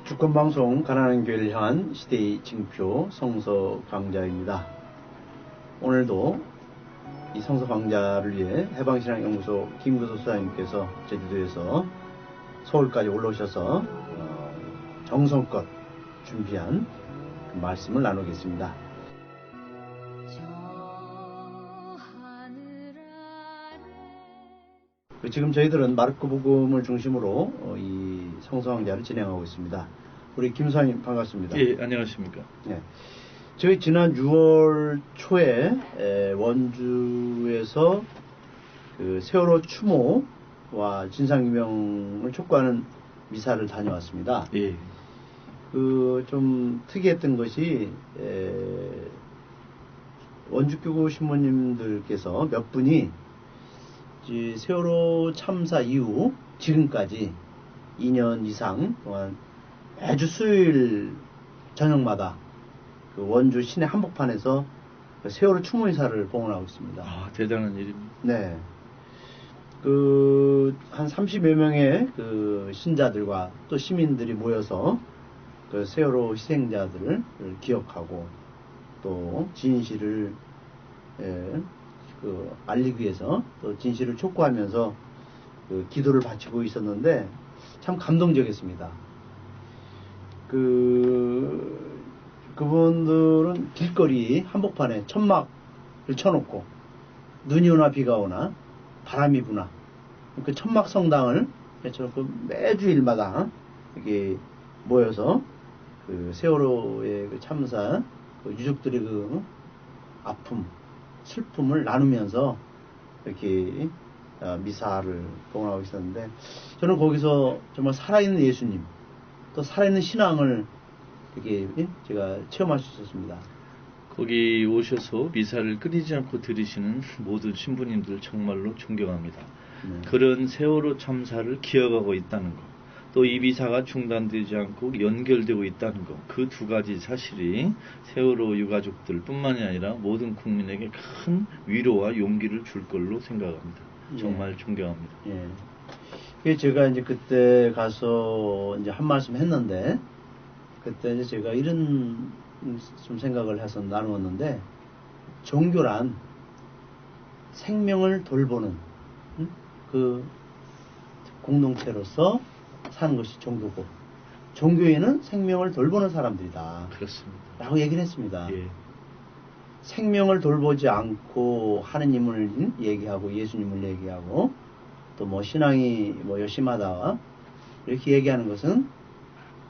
주권방송 가난한 교회를 향한 시대의 징표 성서 강좌입니다. 오늘도 이 성서 강좌를 위해 해방신앙연구소 김구도 소장님께서 제주도에서 서울까지 올라오셔서 정성껏 준비한 그 말씀을 나누겠습니다. 지금 저희들은 마르코복음을 중심으로 이 성서 강좌를 진행하고 있습니다. 우리 김 소장님 반갑습니다. 예, 안녕하십니까. 네. 저희 지난 6월 초에 원주에서 그 세월호 추모와 진상규명을 촉구하는 미사를 다녀왔습니다. 예. 그 좀 특이했던 것이 원주교구 신부님들께서 몇 분이 세월호 참사 이후 지금까지 2년 이상 동안 매주 수요일 저녁마다 그 원주 시내 한복판에서 그 세월호 추모 인사를 봉헌하고 있습니다. 아, 대단한 일입니다. 네. 한 30여 명의 그 신자들과 또 시민들이 모여서 그 세월호 희생자들을 기억하고 또 진실을 알리기 위해서 또 진실을 촉구하면서 그 기도를 바치고 있었는데 참 감동적이었습니다. 그분들은 길거리 한복판에 천막을 쳐놓고 눈이 오나 비가 오나 바람이 부나 그 천막 성당을 펼쳐놓고 매주일마다 이렇게 모여서 그 세월호의 그 참사 그 유족들의 그 아픔 슬픔을 나누면서 이렇게 미사를 봉헌하고 있었는데 저는 거기서 정말 살아있는 예수님 또 살아있는 신앙을 이렇게 제가 체험할 수 있었습니다. 거기 오셔서 미사를 끊이지 않고 들으시는 모든 신부님들 정말로 존경합니다. 그런 세월호 참사를 기억하고 있다는 것, 또 이 미사가 중단되지 않고 연결되고 있다는 것, 그 두 가지 사실이 세월호 유가족들 뿐만이 아니라 모든 국민에게 큰 위로와 용기를 줄 걸로 생각합니다. 정말 존경합니다. 예. 제가 이제 그때 가서 이제 한 말씀 했는데, 그때 이제 제가 이런 좀 생각을 해서 나누었는데, 종교란 생명을 돌보는 그 공동체로서 사는 것이 종교고, 종교에는 생명을 돌보는 사람들이다. 그렇습니다. 라고 얘기를 했습니다. 예. 생명을 돌보지 않고 하느님을 얘기하고 예수님을 얘기하고 또 뭐 신앙이 뭐 열심하다 이렇게 얘기하는 것은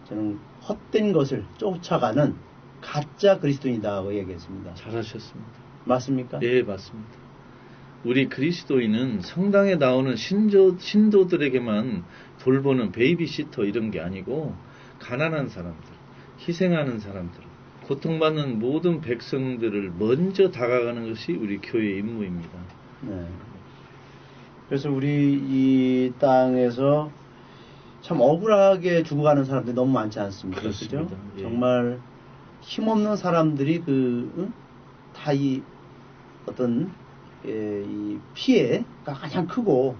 저는 헛된 것을 쫓아가는 가짜 그리스도인이다고 얘기했습니다. 잘하셨습니다. 맞습니까? 네, 맞습니다. 우리 그리스도인은 성당에 나오는 신도들에게만 돌보는 베이비시터 이런 게 아니고 가난한 사람들, 희생하는 사람들, 고통받는 모든 백성들을 먼저 다가가는 것이 우리 교회의 임무입니다. 네. 그래서 우리 이 땅에서 참 억울하게 죽어가는 사람들이 너무 많지 않습니까? 그렇습니다. 그죠? 예. 정말 힘없는 사람들이 다 이 어떤 이 피해가 가장 크고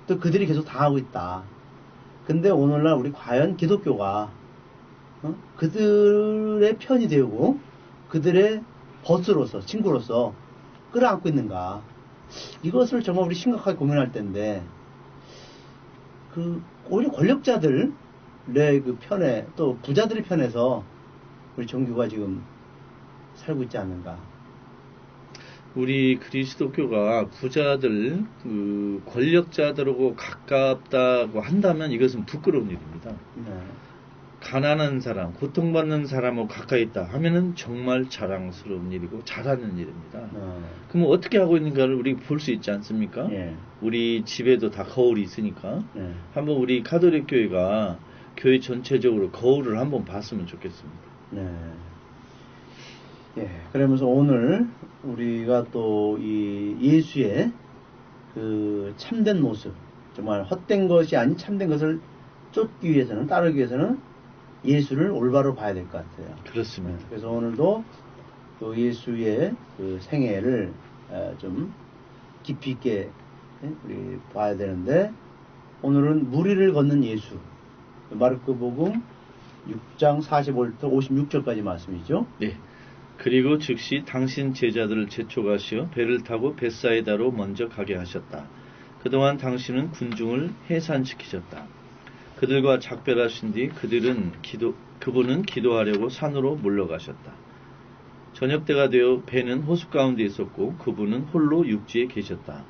또 그들이 계속 당하고 있다. 근데 오늘날 우리 과연 기독교가 그들의 편이 되고 그들의 버스로서 친구로서 끌어안고 있는가? 이것을 정말 우리 심각하게 고민할 텐데 오히려 권력자들의 그 편에 또 부자들의 편에서 우리 종교가 지금 살고 있지 않는가? 우리 그리스도교가 부자들, 그 권력자들하고 가깝다고 한다면 이것은 부끄러운 일입니다. 네. 가난한 사람, 고통받는 사람하고 가까이 있다 하면은 정말 자랑스러운 일이고 잘하는 일입니다. 그럼 어떻게 하고 있는가를 우리 볼 수 있지 않습니까? 예. 우리 집에도 다 거울이 있으니까 예. 한번 우리 가톨릭 교회가 교회 전체적으로 거울을 한번 봤으면 좋겠습니다. 네. 예. 그러면서 오늘 우리가 또 이 예수의 그 참된 모습, 정말 헛된 것이 아닌 참된 것을 쫓기 위해서는, 따르기 위해서는 예수를 올바로 봐야 될 것 같아요. 그렇습니다. 네. 그래서 오늘도 그 예수의 그 생애를 좀 깊이 있게 우리 봐야 되는데, 오늘은 무리를 걷는 예수, 마르코복음 6장 45절부터 56절까지 말씀이죠. 네. 그리고 즉시 당신 제자들을 재촉하시어 배를 타고 벳사이다로 먼저 가게 하셨다. 그동안 당신은 군중을 해산시키셨다. 그들과 작별하신 뒤 그분은 기도하려고 산으로 물러가셨다. 저녁 때가 되어 배는 호수 가운데 있었고 그분은 홀로 육지에 계셨다.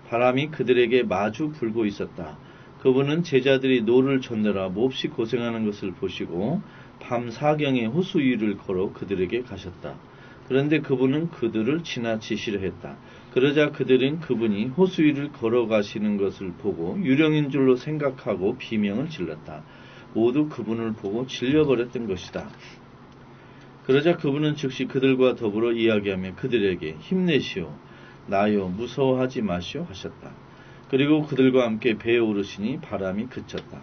바람이 그들에게 마주 불고 있었다. 그분은 제자들이 노를 젓느라 몹시 고생하는 것을 보시고 밤 사경에 호수 위를 걸어 그들에게 가셨다. 그런데 그분은 그들을 지나치시려 했다. 그러자 그들은 그분이 호수 위를 걸어가시는 것을 보고 유령인 줄로 생각하고 비명을 질렀다. 모두 그분을 보고 질려버렸던 것이다. 그러자 그분은 즉시 그들과 더불어 이야기하며 그들에게 힘내시오, 나요, 무서워하지 마시오 하셨다. 그리고 그들과 함께 배에 오르시니 바람이 그쳤다.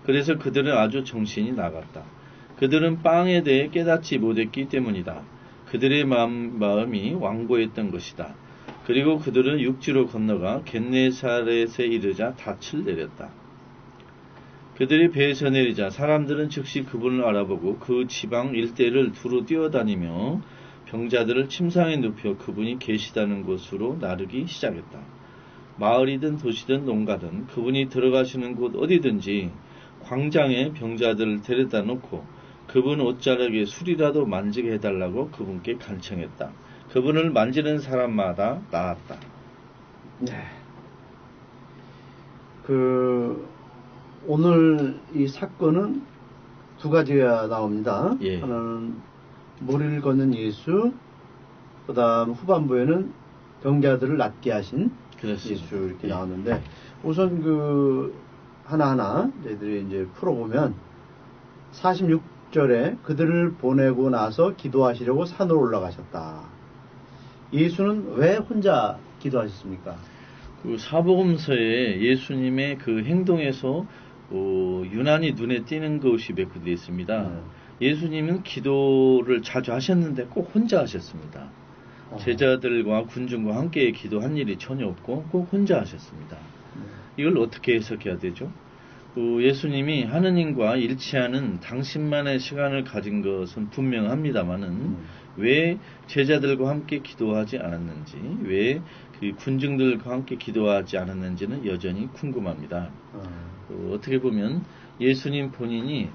그래서 그들은 아주 정신이 나갔다. 그들은 빵에 대해 깨닫지 못했기 때문이다. 그들의 마음이 완고했던 것이다. 그리고 그들은 육지로 건너가 겟네사렛에 이르자 닻을 내렸다. 그들이 배에서 내리자 사람들은 즉시 그분을 알아보고 그 지방 일대를 두루 뛰어다니며 병자들을 침상에 눕혀 그분이 계시다는 곳으로 나르기 시작했다. 마을이든 도시든 농가든 그분이 들어가시는 곳 어디든지 광장에 병자들을 데려다 놓고 그분 옷자락에 술이라도 만지게 해달라고 그분께 간청했다. 그분을 만지는 사람마다 나았다. 네. 오늘 이 사건은 두 가지가 나옵니다. 예. 하나는 머리를 걷는 예수, 그 다음 후반부에는 병자들을 낫게 하신 그렇습니다. 예수 이렇게 예. 나오는데 우선 하나하나 저희들이 이제 풀어보면 46절에 그들을 보내고 나서 기도하시려고 산으로 올라가셨다. 예수는 왜 혼자 기도하셨습니까? 그 사복음서에 예수님의 그 행동에서 유난히 눈에 띄는 것이 몇 군데 있습니다. 예수님은 기도를 자주 하셨는데 꼭 혼자 하셨습니다. 제자들과 군중과 함께 기도한 일이 전혀 없고 꼭 혼자 하셨습니다. 이걸 어떻게 해석해야 되죠? 예수님이 하느님과 일치하는 당신만의 시간을 가진 것은 분명합니다만은 왜 제자들과 함께 기도하지 않았는지, 왜 그 군중들과 함께 기도하지 않았는지는 여전히 궁금합니다. 어떻게 보면 예수님 본인이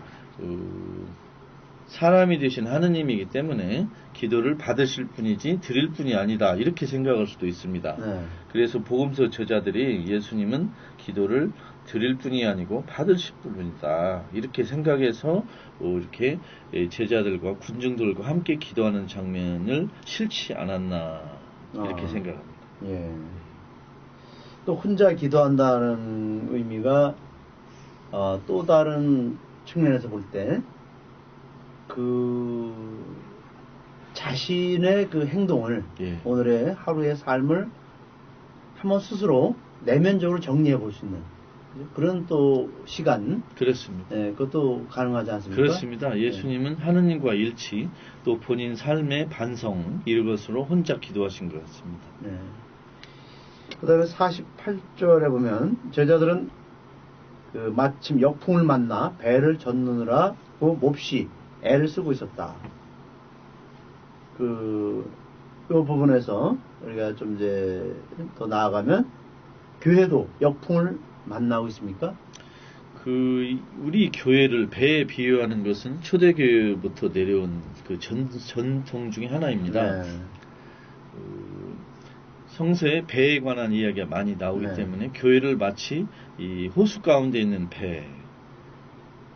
사람이 되신 하느님이기 때문에 기도를 받으실 뿐이지 드릴 뿐이 아니다, 이렇게 생각할 수도 있습니다. 그래서 복음서 저자들이 예수님은 기도를 드릴 뿐이 아니고 받으실 뿐이다, 이렇게 생각해서 이렇게 제자들과 군중들과 함께 기도하는 장면을 싫지 않았나, 이렇게 생각합니다. 예. 또 혼자 기도한다는 의미가 또 다른 측면에서 볼 때 자신의 그 행동을, 예. 오늘의 하루의 삶을 한번 스스로 내면적으로 정리해 볼 수 있는 그런 또 시간. 그렇습니다. 예, 그것도 가능하지 않습니까? 그렇습니다. 예수님은 하느님과 일치, 또 본인 삶의 반성, 이것으로 혼자 기도하신 것 같습니다. 네. 그 다음에 48절에 보면 제자들은 마침 역풍을 만나 배를 젓느라 몹시 애를 쓰고 있었다. 이 부분에서 우리가 좀 이제 더 나아가면 교회도 역풍을 만나고 있습니까? 우리 교회를 배에 비유하는 것은 초대교회부터 내려온 그 전통 중에 하나입니다. 네. 성서에 배에 관한 이야기가 많이 나오기 네. 때문에 교회를 마치 이 호수 가운데 있는 배,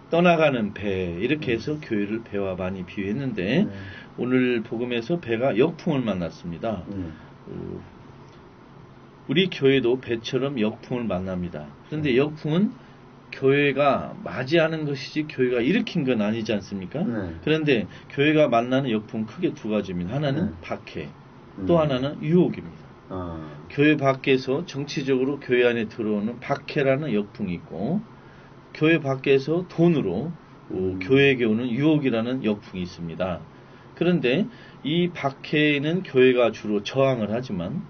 떠나가는 배, 이렇게 해서 교회를 배와 많이 비유했는데 오늘 복음에서 배가 역풍을 만났습니다. 우리 교회도 배처럼 역풍을 만납니다. 그런데 역풍은 교회가 맞이하는 것이지 교회가 일으킨 건 아니지 않습니까? 그런데 교회가 만나는 역풍 크게 두 가지입니다. 하나는 박해, 또 하나는 유혹입니다. 교회 밖에서 정치적으로 교회 안에 들어오는 박해라는 역풍이 있고, 교회 밖에서 돈으로 교회에게 오는 유혹이라는 역풍이 있습니다. 그런데 이 박해에는 교회가 주로 저항을 하지만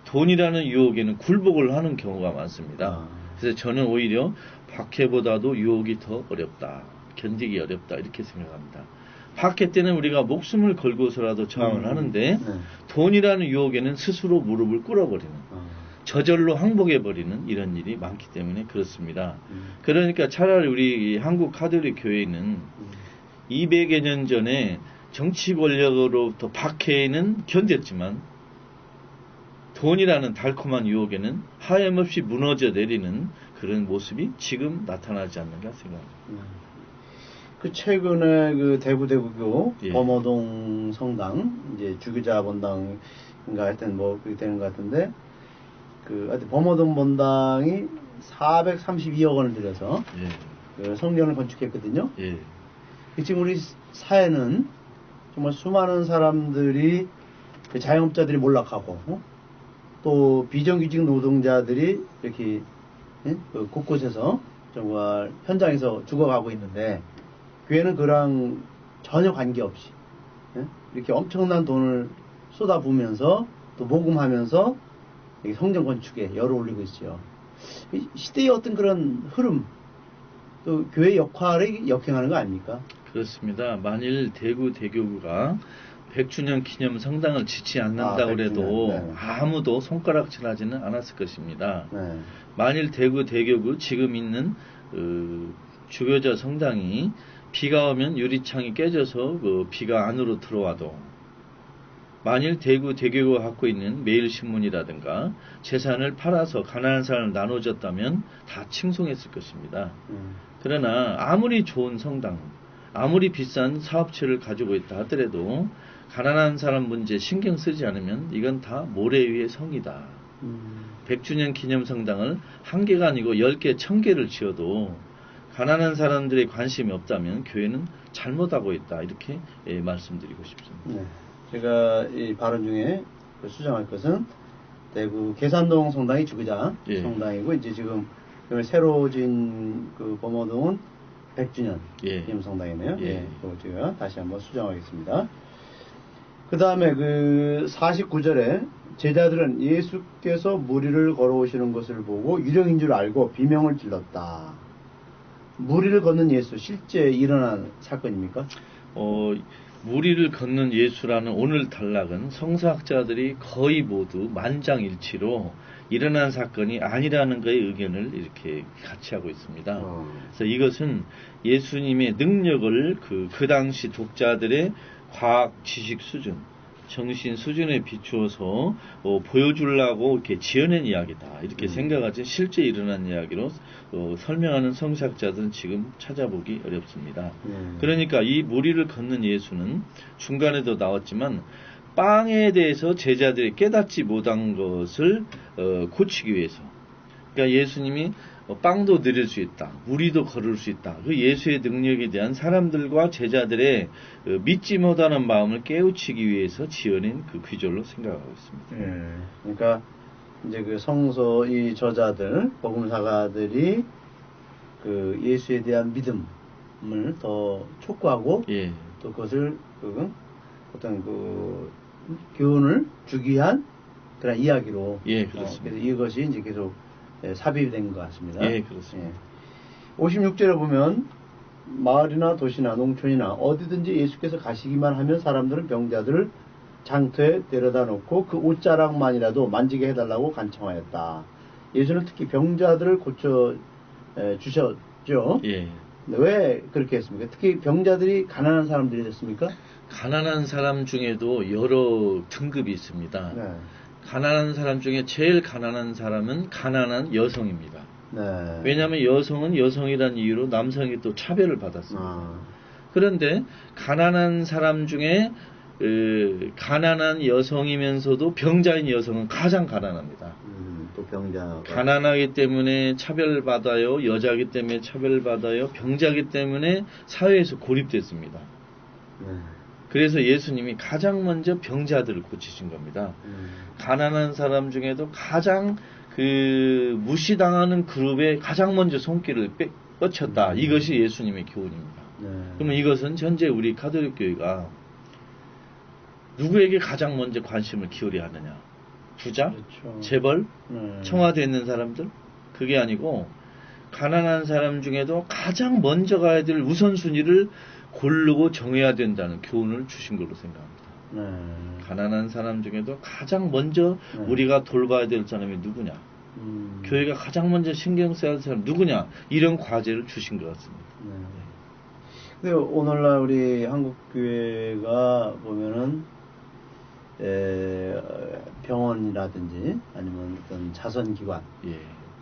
돈이라는 유혹에는 굴복을 하는 경우가 많습니다. 그래서 저는 오히려 박해보다도 유혹이 더 어렵다, 견디기 어렵다 이렇게 생각합니다. 박해 때는 우리가 목숨을 걸고서라도 저항을 하는데 돈이라는 유혹에는 스스로 무릎을 꿇어버리는 저절로 항복해버리는 이런 일이 많기 때문에 그렇습니다. 그러니까 차라리 우리 한국 카톨릭 교회는 200여 년 전에 정치 권력으로부터 박해에는 견뎠지만 돈이라는 달콤한 유혹에는 하염없이 무너져 내리는 그런 모습이 지금 나타나지 않는가 생각합니다. 그 최근에 그 대구대구교 예. 범어동 성당 이제 주교자 본당인가 하여튼 뭐 그렇게 되는 것 같은데 그 하여튼 범어동 본당이 432억 원을 들여서 예. 그 성전을 건축했거든요. 예. 지금 우리 사회는 정말 수많은 사람들이 그 자영업자들이 몰락하고 또 비정규직 노동자들이 이렇게 그 곳곳에서 정말 현장에서 죽어가고 있는데 교회는 그랑 전혀 관계없이 이렇게 엄청난 돈을 쏟아부으면서 또 모금하면서 성전 건축에 열을 올리고 있어요. 시대의 어떤 그런 흐름 또 교회 역할을 역행하는 거 아닙니까? 그렇습니다. 만일 대구 대교구가 100주년 기념 성당을 짓지 않는다고 해도 네. 아무도 손가락질하지는 않았을 것입니다. 네. 만일 대구 대교구 지금 있는 주교자 성당이 비가 오면 유리창이 깨져서 비가 안으로 들어와도 만일 대구 대교구가 갖고 있는 매일신문이라든가 재산을 팔아서 가난한 사람을 나눠줬다면 다 칭송했을 것입니다. 그러나 아무리 좋은 성당, 아무리 비싼 사업체를 가지고 있다 하더라도 가난한 사람 문제 신경 쓰지 않으면 이건 다 모래 위의 성이다. 100주년 기념 성당을 1개가 아니고 10개, 1000개를 지어도 가난한 사람들의 관심이 없다면 교회는 잘못하고 있다. 이렇게 말씀드리고 싶습니다. 네. 제가 이 발언 중에 수정할 것은 대구 계산동 성당이 주교자 예. 성당이고 이제 지금 새로 진 그 범어동은 100주년 예. 기념 성당이네요. 예. 예. 그거 제가 다시 한번 수정하겠습니다. 그 다음에 그 49절에 제자들은 예수께서 무리를 걸어오시는 것을 보고 유령인 줄 알고 비명을 질렀다. 무리를 걷는 예수 실제 일어난 사건입니까? 무리를 걷는 예수라는 오늘 단락은 성서학자들이 거의 모두 만장일치로 일어난 사건이 아니라는 것의 의견을 이렇게 같이 하고 있습니다. 그래서 이것은 예수님의 능력을 그 당시 독자들의 과학 지식 수준, 정신 수준에 비추어서 보여주려고 이렇게 지어낸 이야기다. 이렇게 생각하지 실제 일어난 이야기로 설명하는 성서학자들은 지금 찾아보기 어렵습니다. 그러니까 이 무리를 걷는 예수는 중간에도 나왔지만 빵에 대해서 제자들이 깨닫지 못한 것을 고치기 위해서 그러니까 예수님이 빵도 드릴 수 있다. 무리도 걸을 수 있다. 그 예수의 능력에 대한 사람들과 제자들의 믿지 못하는 마음을 깨우치기 위해서 지어낸 그 귀절로 생각하고 있습니다. 예. 그러니까 이제 그 성서 이 저자들, 복음사가들이 그 예수에 대한 믿음을 더 촉구하고 예. 또 그것을 어떤 그 교훈을 주기 위한 그런 이야기로 예, 그렇습니다. 그래서 이것이 이제 계속 삽입된 것 같습니다. 예, 그렇습니다. 예. 56절에 보면 마을이나 도시나 농촌이나 어디든지 예수께서 가시기만 하면 사람들은 병자들을 장터에 데려다 놓고 그 옷자락만이라도 만지게 해달라고 간청하였다. 예수는 특히 병자들을 고쳐 주셨죠. 예. 왜 그렇게 했습니까? 특히 병자들이 가난한 사람들이 됐습니까? 가난한 사람 중에도 여러 등급이 있습니다. 네. 가난한 사람 중에 제일 가난한 사람은 가난한 여성입니다. 네. 왜냐하면 여성은 여성이라는 이유로 남성이 또 차별을 받았습니다. 그런데 가난한 사람 중에 가난한 여성이면서도 병자인 여성은 가장 가난합니다. 또 병자. 가난하기 때문에 차별받아요. 여자이기 때문에 차별받아요. 병자이기 때문에 사회에서 고립됐습니다. 네. 그래서 예수님이 가장 먼저 병자들을 고치신 겁니다. 가난한 사람 중에도 가장 무시당하는 그룹에 가장 먼저 손길을 뻗쳤다. 이것이 예수님의 교훈입니다. 네. 그러면 이것은 현재 우리 가톨릭 교회가 누구에게 가장 먼저 관심을 기울여야 하느냐? 부자? 그렇죠. 재벌? 청와대에 있는 사람들? 그게 아니고 가난한 사람 중에도 가장 먼저 가야 될 우선순위를 고르고 정해야 된다는 교훈을 주신 걸로 생각합니다. 가난한 사람 중에도 가장 먼저 우리가 돌봐야 될 사람이 누구냐? 교회가 가장 먼저 신경 써야 할 사람 누구냐? 이런 과제를 주신 것 같습니다. 근데 오늘날 우리 한국 교회가 보면은 병원이라든지 아니면 어떤 자선기관,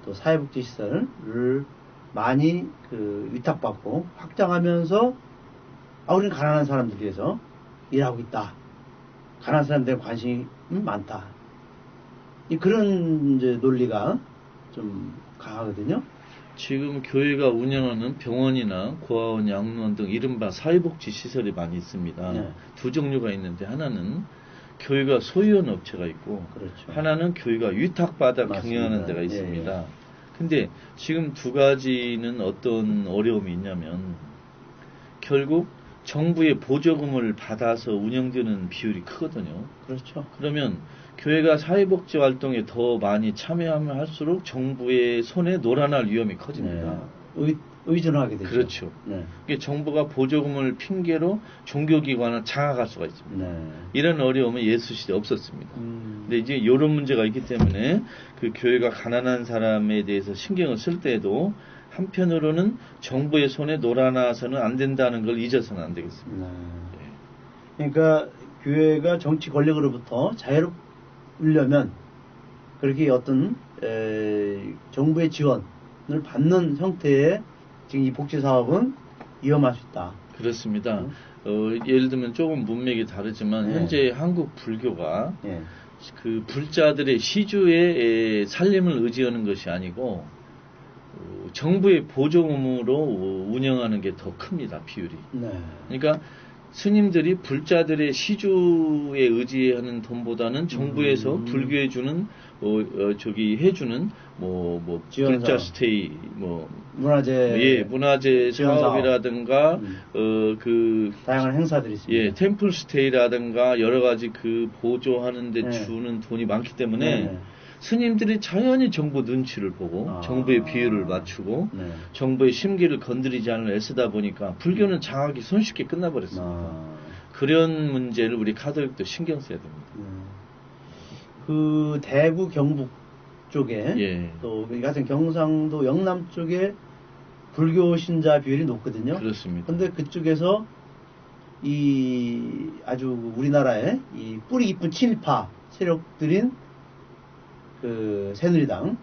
또 사회복지시설을 많이 위탁받고 확장하면서 우리는 가난한 사람들 위해서 일하고 있다. 가난한 사람들에 관심이 많다. 그런 이제 논리가 좀 강하거든요. 지금 교회가 운영하는 병원이나 고아원, 양로원 등 이른바 사회복지 시설이 많이 있습니다. 두 종류가 있는데 하나는 교회가 소유한 업체가 있고 그렇죠. 하나는 교회가 위탁받아 경영하는 데가 있습니다. 근데 지금 두 가지는 어떤 어려움이 있냐면 결국 정부의 보조금을 받아서 운영되는 비율이 크거든요. 그렇죠. 그러면 교회가 사회복지 활동에 더 많이 참여하면 할수록 정부의 손에 놀아날 위험이 커집니다. 의존하게 되죠. 그렇죠. 정부가 보조금을 핑계로 종교기관을 장악할 수가 있습니다. 이런 어려움은 예수 시대 없었습니다. 근데 이제 이런 문제가 있기 때문에 그 교회가 가난한 사람에 대해서 신경을 쓸 때에도 한편으로는 정부의 손에 놀아나서는 안 된다는 걸 잊어서는 안 되겠습니다. 그러니까 교회가 정치 권력으로부터 자유로우려면 그렇게 어떤 정부의 지원을 받는 형태의 지금 이 복지 사업은 위험할 수 있다. 그렇습니다. 예를 들면 조금 문맥이 다르지만 현재 한국 불교가 그 불자들의 시주의 살림을 의지하는 것이 아니고 정부의 보조금으로 운영하는 게 더 큽니다. 비율이. 그러니까 스님들이 불자들의 시주에 의지하는 돈보다는 정부에서 불교에 주는 해주는 불자 스테이 문화재 사업이라든가 다양한 행사들이 있습니다. 템플 스테이라든가 여러 가지 그 보조하는 데 주는 돈이 많기 때문에 스님들이 자연히 정부 눈치를 보고 정부의 비율을 맞추고 정부의 심기를 건드리지 않으려 애쓰다 보니까 불교는 장악이 손쉽게 끝나버렸습니다. 그런 문제를 우리 카톨릭도 신경 써야 됩니다. 그 대구 경북 쪽에 또 같은 경상도 영남 쪽에 불교 신자 비율이 높거든요. 그렇습니다. 근데 그쪽에서 이 아주 우리나라의 이 뿌리 깊은 친일파 세력들인 그 새누리당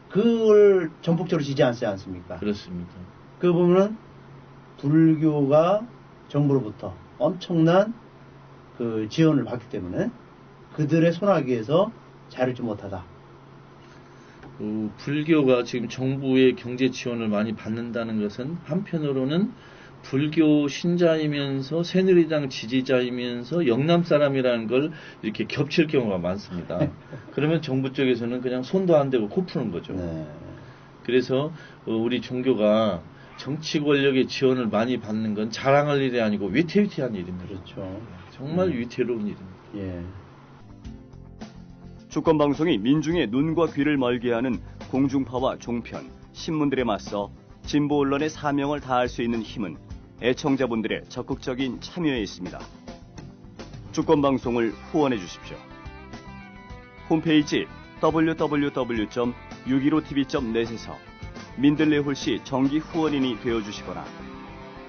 그걸 전폭적으로 지지하지 않습니까? 그렇습니다. 그 보면은 불교가 정부로부터 엄청난 그 지원을 받기 때문에 그들의 손아귀에서 자유롭지 못하다. 불교가 지금 정부의 경제 지원을 많이 받는다는 것은 한편으로는 불교 신자이면서 새누리당 지지자이면서 영남 사람이라는 걸 이렇게 겹칠 경우가 많습니다. 그러면 정부 쪽에서는 그냥 손도 안 대고 코 푸는 거죠. 그래서 우리 종교가 정치 권력의 지원을 많이 받는 건 자랑할 일이 아니고 위태위태한 일입니다. 그렇죠. 정말 위태로운 일입니다. 주권방송이 민중의 눈과 귀를 멀게 하는 공중파와 종편, 신문들에 맞서 진보 언론의 사명을 다할 수 있는 힘은 애청자분들의 적극적인 참여에 있습니다. 주권방송을 후원해 주십시오. 홈페이지 www.615tv.net에서 민들레 홀씨 정기 후원인이 되어주시거나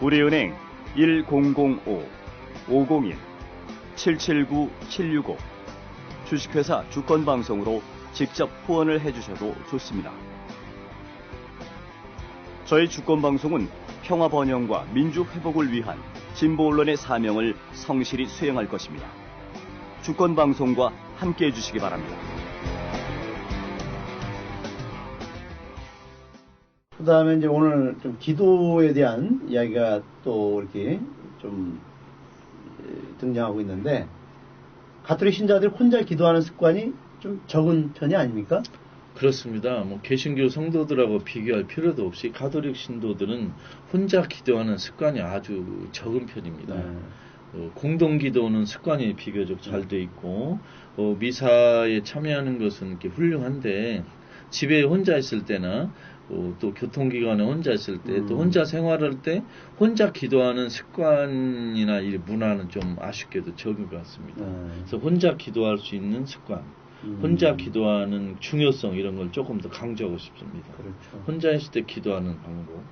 우리은행 1005-501-779-765 주식회사 주권방송으로 직접 후원을 해주셔도 좋습니다. 저희 주권방송은 평화 번영과 민주 회복을 위한 진보 언론의 사명을 성실히 수행할 것입니다. 주권방송과 함께해 주시기 바랍니다. 그 다음에 이제 오늘 좀 기도에 대한 이야기가 또 이렇게 좀 등장하고 있는데, 가톨릭 신자들이 혼자 기도하는 습관이 좀 적은 편이 아닙니까? 그렇습니다. 개신교 성도들하고 비교할 필요도 없이 가톨릭 신도들은 혼자 기도하는 습관이 아주 적은 편입니다. 공동 기도는 습관이 비교적 잘 돼 있고, 미사에 참여하는 것은 이렇게 훌륭한데, 집에 혼자 있을 때나 또 교통기관에 혼자 있을 때, 또 혼자 생활할 때 혼자 기도하는 습관이나 이 문화는 좀 아쉽게도 적은 것 같습니다. 그래서 혼자 기도할 수 있는 습관, 혼자 기도하는 중요성 이런 걸 조금 더 강조하고 싶습니다. 그렇죠. 혼자 있을 때 기도하는 방법,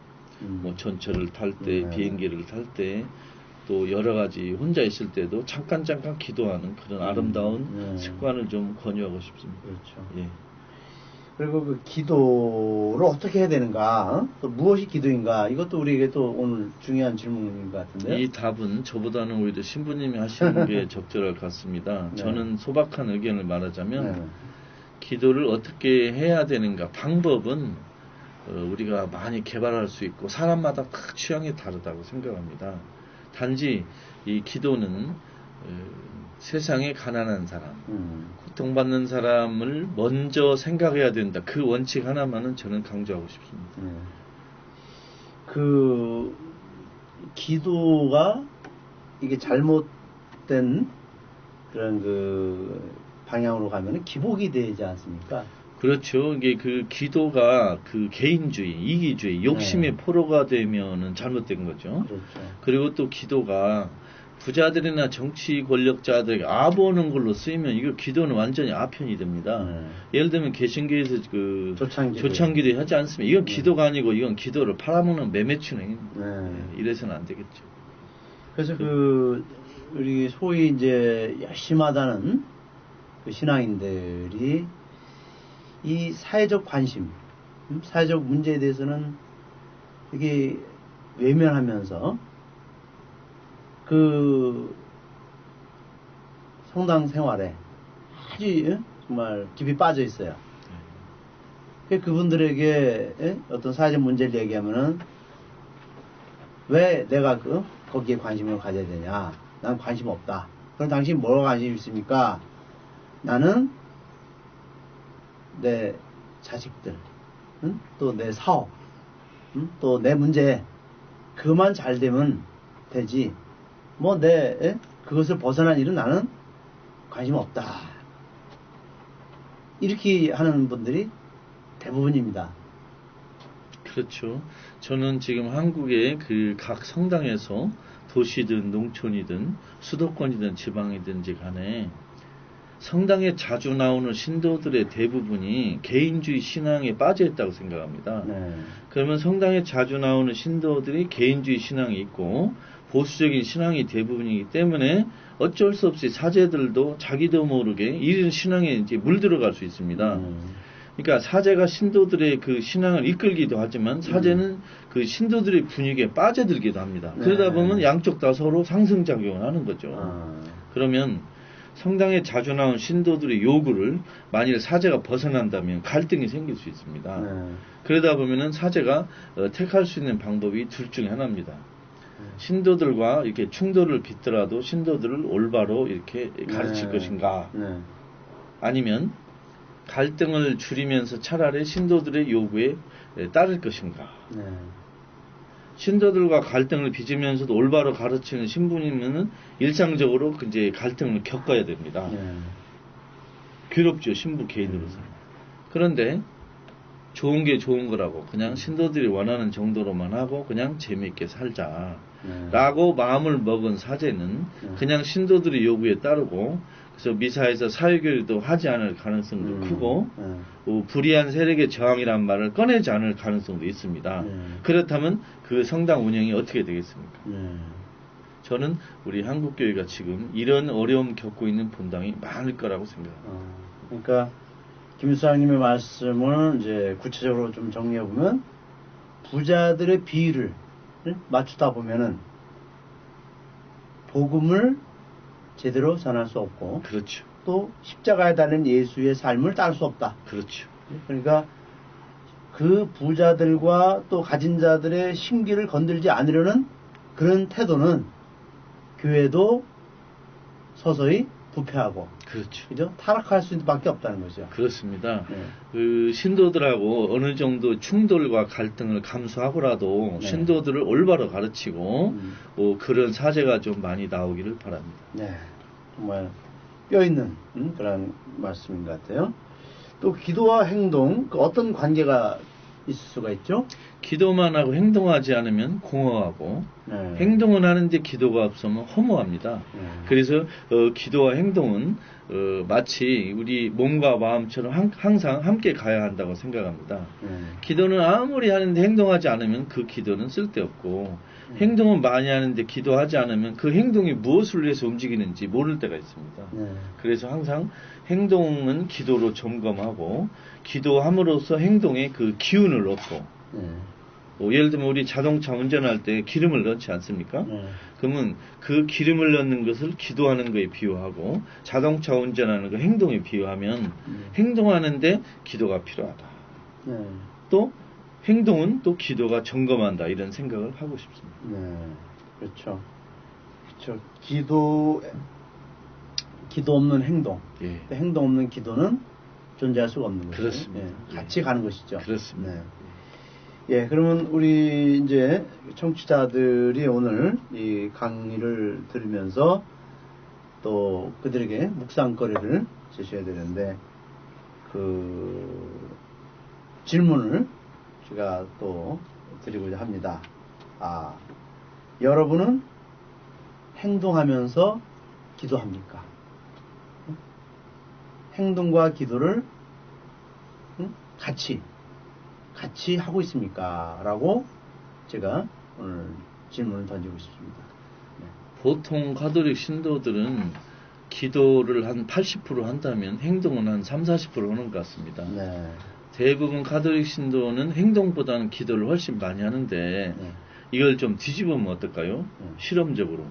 뭐 전철을 탈 때, 비행기를 탈 때, 또 여러 가지 혼자 있을 때도 잠깐 기도하는 그런 아름다운 습관을 좀 권유하고 싶습니다. 그렇죠. 예. 그리고 그 기도를 어떻게 해야 되는가, 또 무엇이 기도인가, 이것도 우리에게 또 오늘 중요한 질문인 것 같은데요. 이 답은 저보다는 오히려 신부님이 하시는 게 적절할 것 같습니다. 네. 저는 소박한 의견을 말하자면 네. 기도를 어떻게 해야 되는가, 방법은 우리가 많이 개발할 수 있고 사람마다 다 취향이 다르다고 생각합니다. 단지 이 기도는 세상에 가난한 사람, 고통받는 사람을 먼저 생각해야 된다. 그 원칙 하나만은 저는 강조하고 싶습니다. 그 기도가 이게 잘못된 그런 그 방향으로 가면은 기복이 되지 않습니까? 그렇죠. 이게 그 기도가 그 개인주의, 이기주의, 욕심의 포로가 되면은 잘못된 거죠. 그렇죠. 그리고 또 기도가 부자들이나 정치 권력자들에게 아부하는 걸로 쓰이면 이거 기도는 완전히 아편이 됩니다. 예를 들면 개신교에서 그 조창기도 하지 않습니까? 이건 기도가 아니고 이건 기도를 팔아먹는 매매춘행입니다. 이래서는 안 되겠죠. 그래서 그 우리 소위 이제 열심하다는 그 신앙인들이 이 사회적 관심, 사회적 문제에 대해서는 되게 외면하면서 그 성당 생활에 아주 정말 깊이 빠져 있어요. 그분들에게 어떤 사회적 문제를 얘기하면은 왜 내가 거기에 관심을 가져야 되냐? 난 관심 없다. 그럼 당신 뭐가 관심 있습니까? 나는 내 자식들, 또 내 사업, 또 내 문제, 그만 잘 되면 되지. 뭐 그것을 벗어난 일은 나는 관심 없다. 이렇게 하는 분들이 대부분입니다. 그렇죠. 저는 지금 한국의 그 각 성당에서 도시든 농촌이든 수도권이든 지방이든지 간에 성당에 자주 나오는 신도들의 대부분이 개인주의 신앙에 빠져 있다고 생각합니다. 그러면 성당에 자주 나오는 신도들이 개인주의 신앙이 있고 보수적인 신앙이 대부분이기 때문에 어쩔 수 없이 사제들도 자기도 모르게 이런 신앙에 이제 물들어갈 수 있습니다. 그러니까 사제가 신도들의 그 신앙을 이끌기도 하지만 사제는 그 신도들의 분위기에 빠져들기도 합니다. 그러다 보면 양쪽 다 서로 상승작용을 하는 거죠. 그러면 성당에 자주 나온 신도들의 요구를 만일 사제가 벗어난다면 갈등이 생길 수 있습니다. 그러다 보면은 사제가 택할 수 있는 방법이 둘 중에 하나입니다. 신도들과 이렇게 충돌을 빚더라도 신도들을 올바로 이렇게 가르칠 것인가, 아니면 갈등을 줄이면서 차라리 신도들의 요구에 따를 것인가. 신도들과 갈등을 빚으면서도 올바로 가르치는 신부님은 일상적으로 이제 갈등을 겪어야 됩니다. 괴롭죠, 신부 개인으로서는. 그런데 좋은 게 좋은 거라고 그냥 신도들이 원하는 정도로만 하고 그냥 재미있게 살자 라고 마음을 먹은 사제는 그냥 신도들의 요구에 따르고, 그래서 미사에서 사회교류도 하지 않을 가능성도 크고 불의한 세력의 저항이란 말을 꺼내지 않을 가능성도 있습니다. 그렇다면 그 성당 운영이 어떻게 되겠습니까? 저는 우리 한국교회가 지금 이런 어려움 겪고 있는 본당이 많을 거라고 생각합니다. 그러니까 김 수장님의 말씀을 이제 구체적으로 좀 정리해보면, 부자들의 비위를 맞추다 보면은 복음을 제대로 전할 수 없고, 그렇죠. 또 십자가에 달린 예수의 삶을 따를 수 없다. 그렇죠. 그러니까 그 부자들과 또 가진 자들의 심기를 건들지 않으려는 그런 태도는 교회도 서서히 부패하고, 그렇죠. 그죠? 타락할 수밖에 없다는 거죠. 그렇습니다. 그 신도들하고 어느 정도 충돌과 갈등을 감수하고라도 신도들을 올바로 가르치고 그런 사제가 좀 많이 나오기를 바랍니다. 네, 정말 뼈 있는 그런 말씀인 것 같아요. 또 기도와 행동, 그 어떤 관계가 있을 수가 있죠. 기도만 하고 행동하지 않으면 공허하고 네. 행동은 하는데 기도가 없으면 허무합니다. 그래서 기도와 행동은 마치 우리 몸과 마음처럼 항상 함께 가야 한다고 생각합니다. 기도는 아무리 하는데 행동하지 않으면 그 기도는 쓸데없고 행동은 많이 하는데 기도하지 않으면 그 행동이 무엇을 위해서 움직이는지 모를 때가 있습니다. 그래서 항상 행동은 기도로 점검하고 기도함으로써 행동에 그 기운을 얻고 예를 들면 우리 자동차 운전할 때 기름을 넣지 않습니까? 그러면 그 기름을 넣는 것을 기도하는 거에 비유하고 자동차 운전하는 거 행동에 비유하면 행동하는데 기도가 필요하다. 또 행동은 또 기도가 점검한다 이런 생각을 하고 싶습니다. 그렇죠. 그렇죠. 기도 없는 행동, 예. 행동 없는 기도는 존재할 수가 없는 거죠. 그렇습니다. 같이 가는 것이죠. 그렇습니다. 예, 그러면 우리 이제 청취자들이 오늘 이 강의를 들으면서 또 그들에게 묵상거리를 주셔야 되는데 그 질문을 제가 또 드리고자 합니다. 여러분은 행동하면서 기도합니까? 행동과 기도를 같이 하고 있습니까? 라고 제가 오늘 질문을 던지고 싶습니다. 보통 가톨릭 신도들은 기도를 한 80% 한다면 행동은 한 30-40% 하는 것 같습니다. 대부분 가톨릭 신도는 행동보다는 기도를 훨씬 많이 하는데 이걸 좀 뒤집으면 어떨까요? 실험적으로.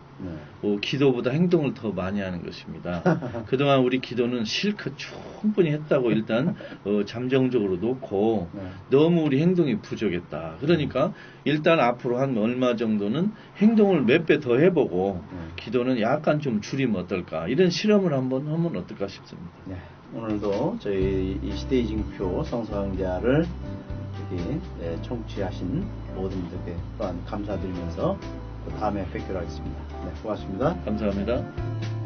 기도보다 행동을 더 많이 하는 것입니다. 그동안 우리 기도는 실컷 충분히 했다고 일단 잠정적으로 놓고 너무 우리 행동이 부족했다. 그러니까 일단 앞으로 한 얼마 정도는 행동을 몇 배 더 해보고 기도는 약간 좀 줄이면 어떨까. 이런 실험을 한번 하면 어떨까 싶습니다. 오늘도 저희 이 시대이징표 성서강좌를 청취하신 모든 분들께 또한 감사드리면서 또 다음에 뵙기로 하겠습니다. 고맙습니다. 감사합니다.